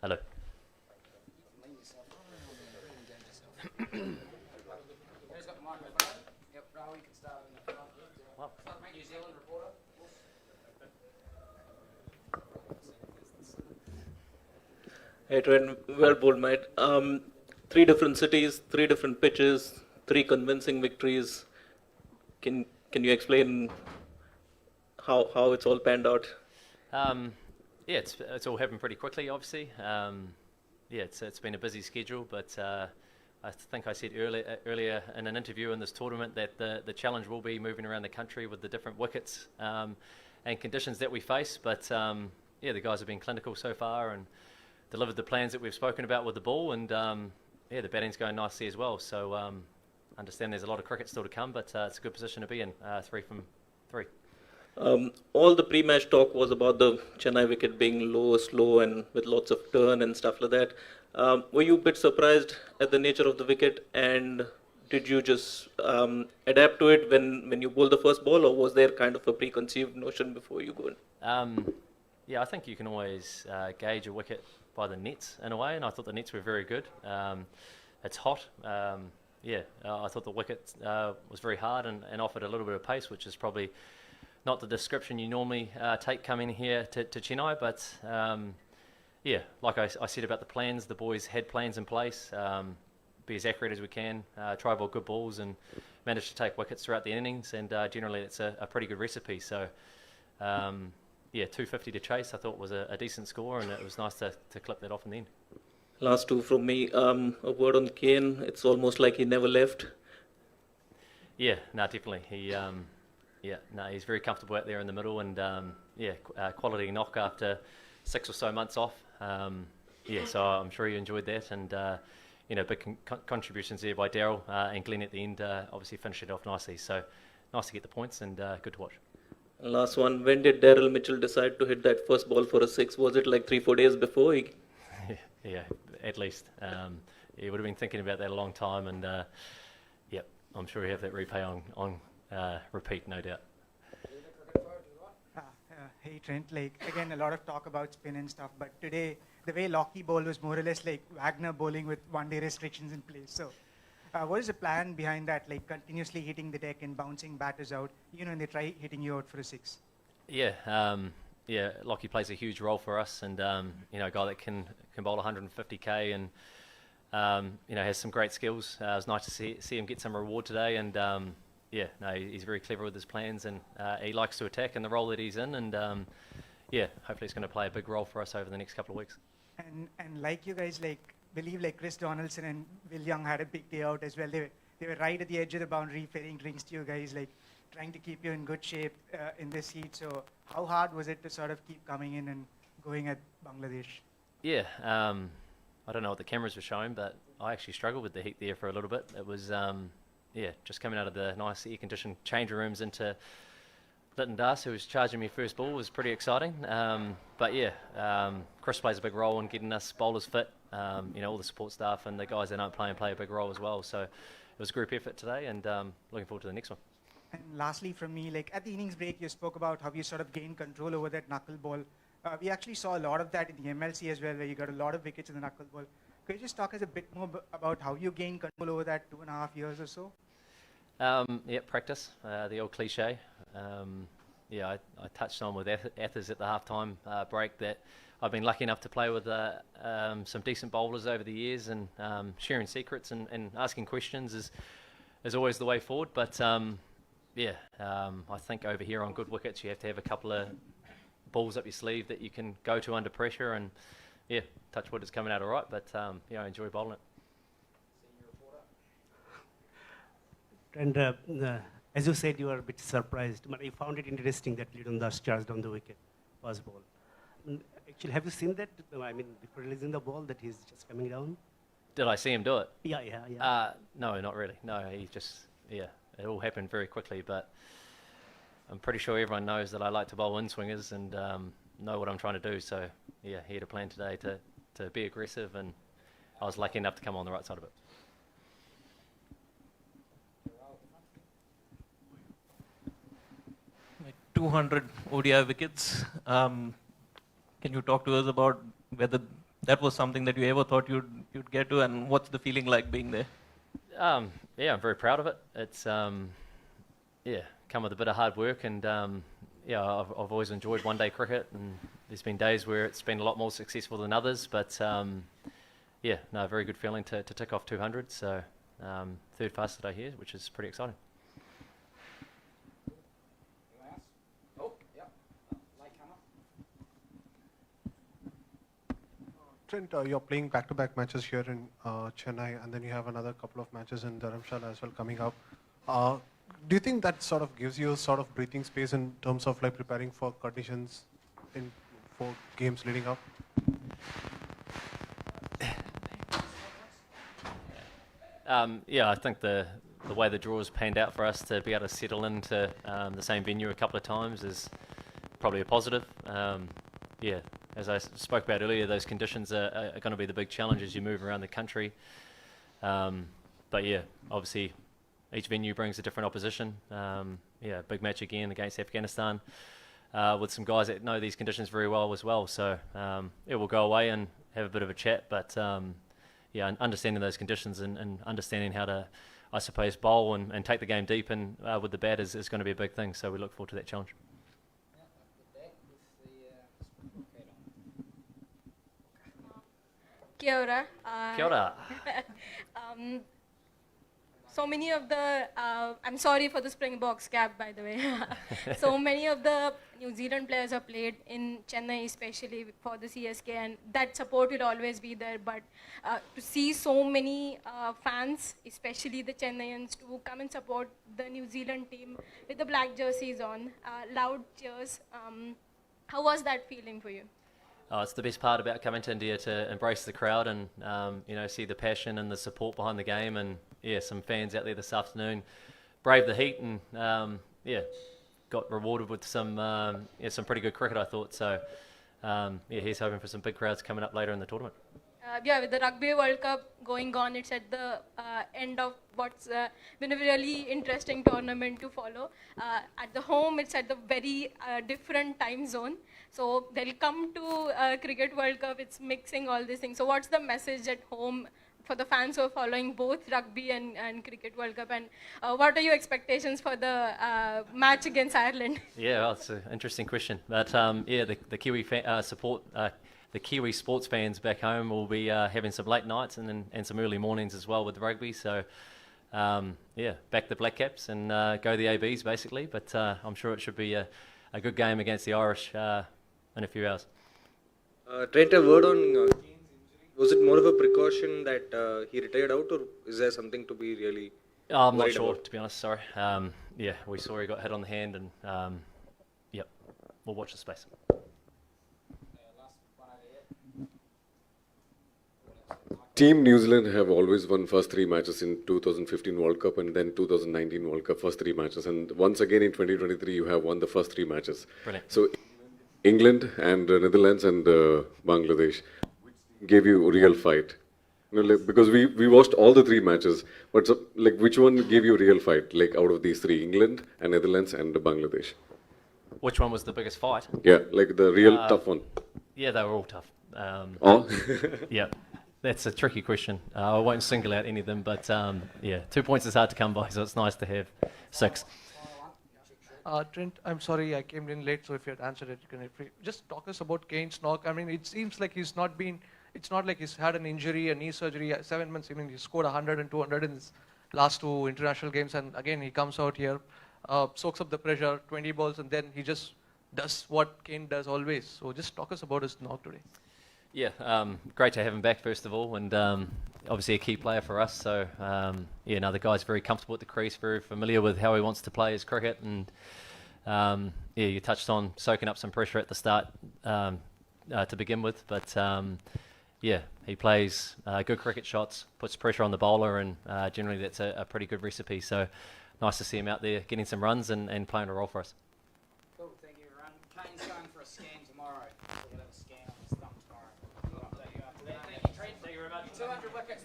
Hello. Hey, Trent, well bowled, mate. Three different cities, three different pitches, three convincing victories. Can you explain how it's all panned out? Um, yeah, it's all happened pretty quickly, obviously. Yeah, it's been a busy schedule, but I think I said earlier in an interview in this tournament that the challenge will be moving around the country with the different wickets and conditions that we face. But yeah, the guys have been clinical so far and delivered the plans that we've spoken about with the ball, and yeah, the batting's going nicely as well. So understand there's a lot of cricket still to come, but it's a good position to be in. 3 from 3. All the pre-match talk was about the Chennai wicket being low, slow, and with lots of turn and stuff like that. Were you a bit surprised at the nature of the wicket, and did you just adapt to it when you bowled the first ball, or was there kind of a preconceived notion before you go in? Yeah, I think you can always gauge a wicket by the nets in a way, and I thought the nets were very good. It's hot. Yeah, I thought the wicket was very hard and offered a little bit of pace, which is probably not the description you normally take coming here to Chennai, but yeah, like I said about the plans, the boys had plans in place, be as accurate as we can, try bowl good balls and manage to take wickets throughout the innings, and generally it's a pretty good recipe. So yeah, 250 to chase I thought was a decent score, and it was nice to clip that off in the end. Last two from me. A word on Kane. It's almost like he never left. Yeah, no, definitely. He's very comfortable out there in the middle, and yeah, quality knock after 6 or so months off. Yeah, so I'm sure you enjoyed that, and you know, big contributions there by Daryl and Glenn at the end. Obviously, finished it off nicely. So nice to get the points, and good to watch. Last one. When did Daryl Mitchell decide to hit that first ball for a six? Was it like 3-4 days before? Yeah, at least. He would have been thinking about that a long time, and yep, I'm sure he'll have that replay on repeat, no doubt. Hey Trent, like again a lot of talk about spin and stuff, but today the way Lockie bowled was more or less like Wagner bowling with one-day restrictions in place. So what is the plan behind that, like continuously hitting the deck and bouncing batters out, you know, and they try hitting you out for a six? Yeah, yeah, Lockie plays a huge role for us, and you know, a guy that can bowl 150k and you know, has some great skills. It was nice to see him get some reward today, and yeah, no, he's very clever with his plans, and he likes to attack in the role that he's in, and yeah, hopefully it's going to play a big role for us over the next couple of weeks. And like you guys like believe like Chris Donaldson and Will Young had a big day out as well. They were right at the edge of the boundary, ferrying drinks to you guys, like trying to keep you in good shape in this heat. So how hard was it to sort of keep coming in and going at Bangladesh? Yeah, I don't know what the cameras were showing, but I actually struggled with the heat there for a little bit. It was yeah, just coming out of the nice air-conditioned change rooms into Lytton Das, who was charging me first ball, was pretty exciting. But yeah, Chris plays a big role in getting us bowlers fit. You know, all the support staff and the guys that aren't playing play a big role as well. So it was a group effort today, and looking forward to the next one. And lastly from me, like at the innings break, you spoke about how you sort of gained control over that knuckleball. We actually saw a lot of that in the MLC as well, where you got a lot of wickets in the knuckleball. Could you just talk us a bit more about how you gained control over that 2.5 years or so? Yeah, practice, the old cliche. Yeah, I touched on with Athers at the halftime break that I've been lucky enough to play with some decent bowlers over the years, and sharing secrets and asking questions is always the way forward. But yeah, I think over here on good wickets you have to have a couple of balls up your sleeve that you can go to under pressure, and yeah, touch wood, it's coming out all right, but yeah, I enjoy bowling it. And as you said, you were a bit surprised, but I found it interesting that Lytton Das charged on the wicket, first ball. Actually, have you seen that? I mean, before releasing the ball, that he's just coming down? Did I see him do it? Yeah. No, not really. No, he just, yeah, it all happened very quickly, but I'm pretty sure everyone knows that I like to bowl in-swingers and know what I'm trying to do. So, yeah, he had a plan today to be aggressive, and I was lucky enough to come on the right side of it. 200 ODI wickets. Can you talk to us about whether that was something that you ever thought you'd get to, and what's the feeling like being there? Yeah, I'm very proud of it. It's come with a bit of hard work, and I've always enjoyed one-day cricket, and there's been days where it's been a lot more successful than others, but very good feeling to tick off 200. So third fastest day here, which is pretty exciting. Trent, you're playing back-to-back matches here in Chennai, and then you have another couple of matches in Dharamshala as well coming up. Do you think that sort of gives you sort of breathing space in terms of like preparing for conditions for games leading up? I think the way the draw has panned out for us to be able to settle into the same venue a couple of times is probably a positive. As I spoke about earlier, those conditions are going to be the big challenge as you move around the country. Obviously each venue brings a different opposition. Big match again against Afghanistan with some guys that know these conditions very well as well. So we'll go away and have a bit of a chat, but understanding those conditions and understanding how to, I suppose, bowl and take the game deep and with the bat is going to be a big thing. So we look forward to that challenge. Kia ora. Kia ora. So many of the, I'm sorry for the Springboks cap, by the way. So many of the New Zealand players have played in Chennai, especially for the CSK, and that support will always be there. But to see so many fans, especially the Chennaians, to come and support the New Zealand team with the black jerseys on, loud cheers, how was that feeling for you? It's the best part about coming to India, to embrace the crowd and see the passion and the support behind the game, and some fans out there this afternoon braved the heat and got rewarded with some pretty good cricket, I thought. So he's hoping for some big crowds coming up later in the tournament. With the Rugby World Cup going on, it's at the end of what's been a really interesting tournament to follow. At the home, it's at the very different time zone. So they'll come to Cricket World Cup, it's mixing all these things. So what's the message at home for the fans who are following both Rugby and Cricket World Cup? And what are your expectations for the match against Ireland? It's an interesting question. But the Kiwi the Kiwi sports fans back home will be having some late nights and some early mornings as well with the rugby. So back the Black Caps and go the ABs basically. But I'm sure it should be a good game against the Irish in a few hours. Trent, a word on Kane's injury. Was it more of a precaution that he retired out, or is there something to be really I'm not worried sure, about? to be honest, sorry. We saw he got hit on the hand and we'll watch the space. Team New Zealand have always won first three matches in 2015 World Cup and then 2019 World Cup, first three matches. And once again in 2023, you have won the first three matches. Brilliant. So England and Netherlands and Bangladesh, which gave you a real fight? Because we watched all the three matches, but which one gave you a real fight, out of these three, England and Netherlands and Bangladesh? Which one was the biggest fight? Yeah, the real tough one. Yeah, they were all tough. Yeah. That's a tricky question. I won't single out any of them, but 2 points is hard to come by, so it's nice to have 6. Trent, I'm sorry I came in late, so if you had answered it, you can just talk us about Kane's knock. I mean, it seems like it's not like he's had an injury, a knee surgery, 7 months. I mean, he scored 100 and 200 in his last 2 international games, and again, he comes out here, soaks up the pressure, 20 balls, and then he just does what Kane does always. So just talk us about his knock today. Yeah, great to have him back, first of all, and obviously a key player for us. So, the guy's very comfortable at the crease, very familiar with how he wants to play his cricket, and you touched on soaking up some pressure at the start to begin with, but he plays good cricket shots, puts pressure on the bowler, and generally that's a pretty good recipe. So, nice to see him out there getting some runs and playing a role for us. Cool, thank you, everyone. Kane's going for a scan tomorrow. So we'll have a scan on his thumb tomorrow. We'll update you after that. Thank you, Trent. Thank you very much. 200 wickets.